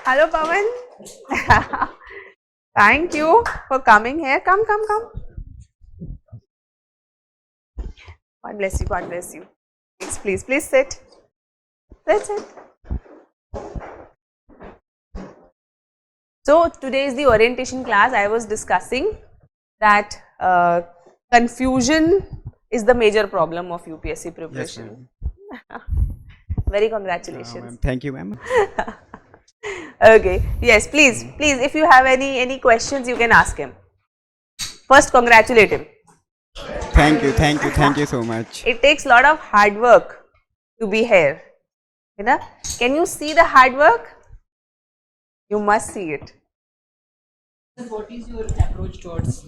Hello, Pawan. Thank you for coming here. Come. God bless you. God bless you. Please sit. Sit. So today is the orientation class. I was discussing that confusion is the major problem of UPSC preparation. Yes, Very congratulations. thank you, ma'am. Okay. Yes, please. If you have any questions, you can ask him. First, congratulate him. Thank you so much. It takes a lot of hard work to be here. You know? Can you see the hard work? You must see it. What is your approach towards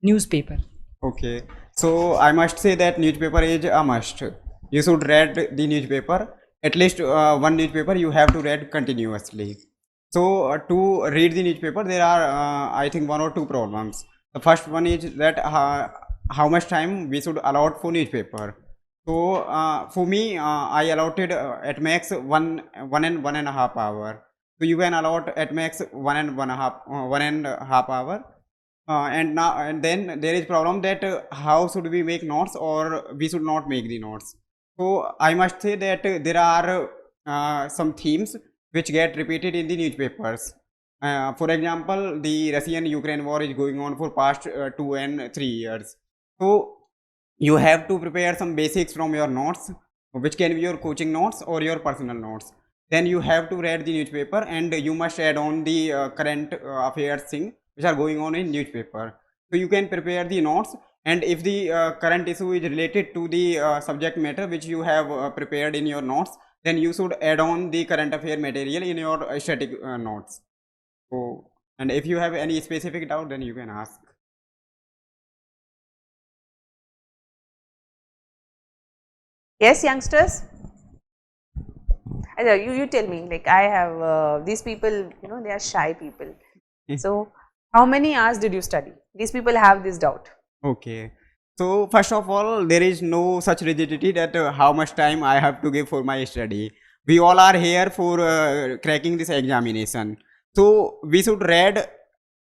newspaper? Okay, so I must say that newspaper is a must. You should read the newspaper. At least one newspaper you have to read continuously. So to read the newspaper, there are I think one or two problems. The first one is that how much time we should allot for newspaper. So for me, I allotted at max one and a half hour. So you can allot at max one and a half hour. And then there is problem that how should we make notes or we should not make the notes. So I must say that there are some themes which get repeated in the newspapers. For example, the Russian-Ukraine war is going on for past 2 and 3 years. So you have to prepare some basics from your notes, which can be your coaching notes or your personal notes. Then you have to read the newspaper and you must add on the current affairs thing which are going on in newspaper. So you can prepare the notes, and if the current issue is related to the subject matter which you have prepared in your notes, then you should add on the current affair material in your static notes. So, and if you have any specific doubt, then you can ask. Yes, youngsters? You tell me, like I have these people, you know, they are shy people. So how many hours did you study? These people have this doubt. Okay. So first of all, there is no such rigidity that how much time I have to give for my study. We all are here for cracking this examination. So we should read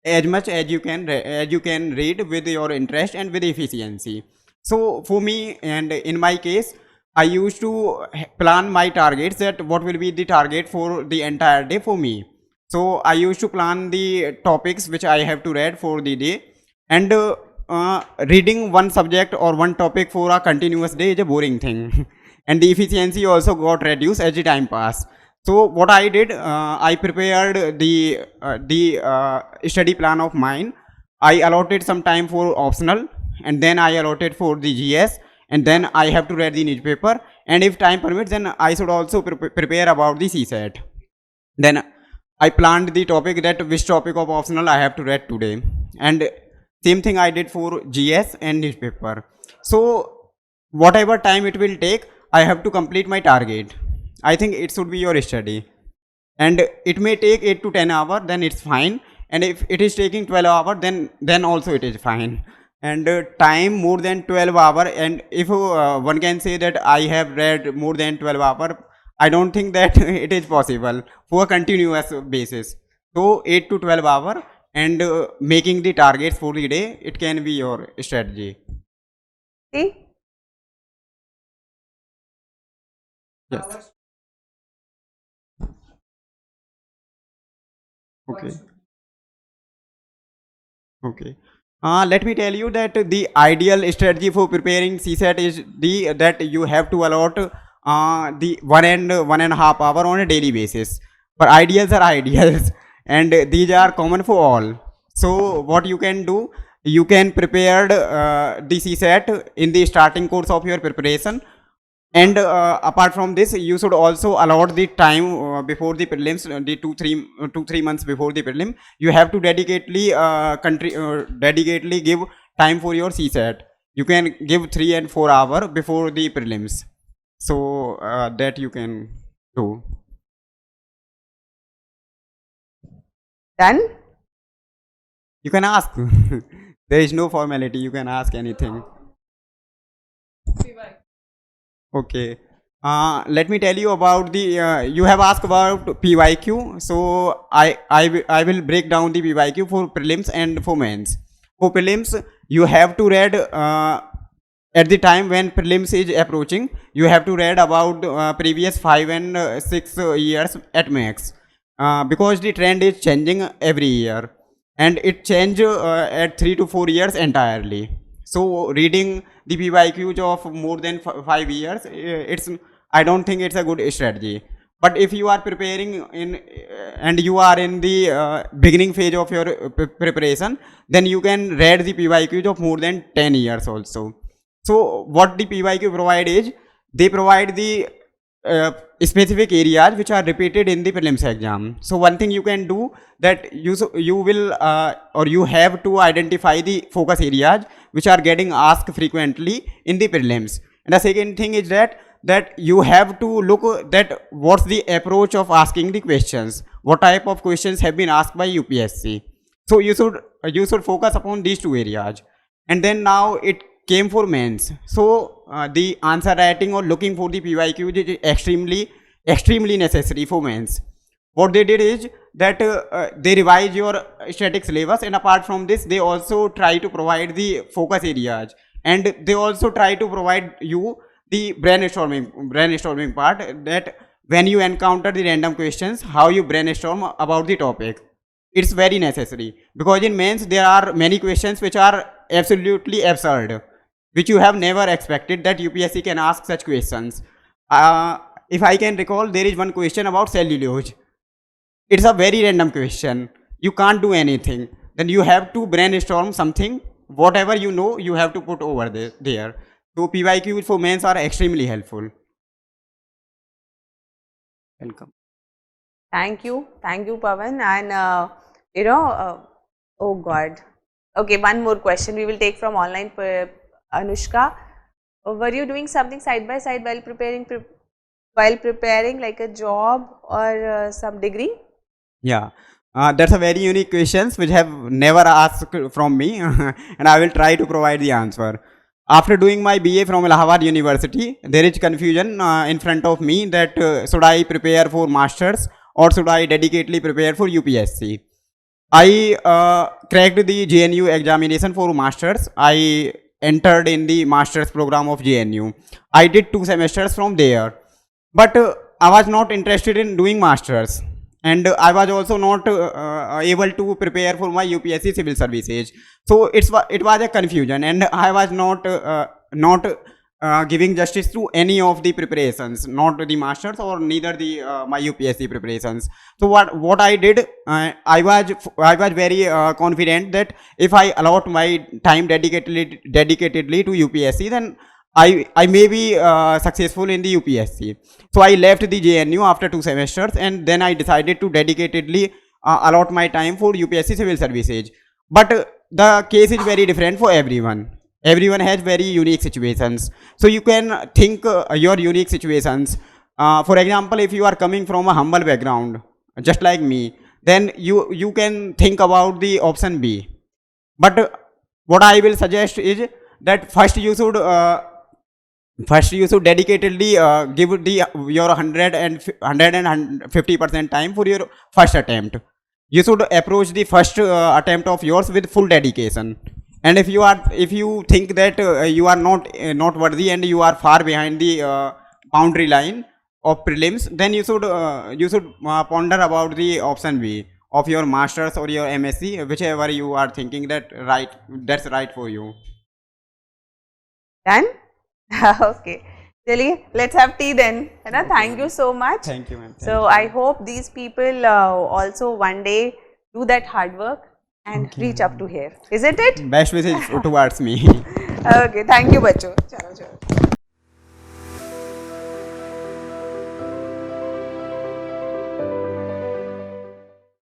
as much as you can read with your interest and with efficiency. So for me and in my case, I used to plan my targets, that what will be the target for the entire day for me. So I used to plan the topics which I have to read for the day, and reading one subject or one topic for a continuous day is a boring thing and the efficiency also got reduced as the time passed. So what I did, I prepared the study plan of mine. I allotted some time for optional, and then I allotted for the GS, and then I have to read the newspaper, and if time permits, then I should also prepare about the CSAT. Then I planned the topic, that which topic of optional I have to read today, and same thing I did for GS and newspaper. So whatever time it will take, I have to complete my target. I think it should be your study, and it may take 8 to 10 hours, then it's fine. And if it is taking 12 hours, then also it is fine. And time more than 12 hours, and if one can say that I have read more than 12 hours, I don't think that it is possible for a continuous basis. So 8 to 12 hours, and making the targets for the day, it can be your strategy. See? Yes. Okay. Okay. Let me tell you that the ideal strategy for preparing CSAT is that you have to allot the 1.5 hour on a daily basis. But ideals are ideals, and these are common for all. So what you can do, you can prepare the CSAT in the starting course of your preparation. And apart from this, you should also allot the time before the prelims, the 2-3 months before the prelim. You have to dedicatedly give time for your CSAT. You can give 3 and 4 hours before the prelims. So that you can do. Done? You can ask. There is no formality. You can ask anything. Okay. Let me tell you about the, you have asked about PYQ. So I will break down the PYQ for prelims and for mains. For prelims, you have to read, at the time when prelims is approaching, you have to read about previous 5 and 6 years at max. Because the trend is changing every year, and it change at 3 to 4 years entirely. So reading the PYQs of more than 5 years, it's, I don't think it's a good strategy. But if you are preparing in and you are in the beginning phase of your preparation, then you can read the PYQs of more than 10 years also. So what the PYQ provide is, they provide the specific areas which are repeated in the prelims exam. So one thing you can do, that you will or you have to identify the focus areas which are getting asked frequently in the prelims. And the second thing is that you have to look that what's the approach of asking the questions, what type of questions have been asked by UPSC. So you should focus upon these two areas. And then now it came for mains. So the answer writing or looking for the PYQ is extremely necessary for mains. What they did is that they revise your static syllabus, and apart from this, they also try to provide the focus areas, and they also try to provide you the brainstorming part, that when you encounter the random questions, how you brainstorm about the topic. It's very necessary, because in mains there are many questions which are absolutely absurd, which you have never expected that UPSC can ask such questions. If I can recall, there is one question about cellulose. It's a very random question. You can't do anything. Then you have to brainstorm something. Whatever you know, you have to put over there. So PYQ for mains are extremely helpful. Welcome. Thank you, Pawan. And oh God. Okay, one more question we will take from online. Anushka, were you doing something side by side while preparing like a job or some degree? Yeah, that's a very unique question which have never asked from me, and I will try to provide the answer. After doing my BA from Allahabad University, there is confusion in front of me that should I prepare for masters or should I dedicatedly prepare for UPSC. I cracked the JNU examination for masters. I entered in the masters program of JNU. I did 2 semesters from there, but I was not interested in doing masters, and I was also not able to prepare for my UPSC civil services. So it was a confusion, and I was not giving justice to any of the preparations, not the masters or neither the my UPSC preparations. So what I did, I was very confident that if I allot my time dedicatedly to UPSC, then I may be successful in the UPSC. So I left the JNU after 2 semesters, and then I decided to dedicatedly allot my time for UPSC civil services. But the case is very different for everyone. Everyone has very unique situations. So you can think your unique situations. For example, if you are coming from a humble background, just like me, then you can think about the option B. But what I will suggest is that first you should dedicatedly give your 150% time for your first attempt. You should approach the first attempt of yours with full dedication. And if you think that you are not worthy and you are far behind the boundary line of prelims, then you should ponder about the option B of your masters or your MSc, whichever you are thinking that's right for you. Done? Okay. Chaliye, let's have tea then. Thank you so much. Thank you, ma'am. So I hope these people also one day do that hard work and reach up to here. Isn't it? Best wishes towards me. Okay. Thank you, bacho. Chalo, chalo.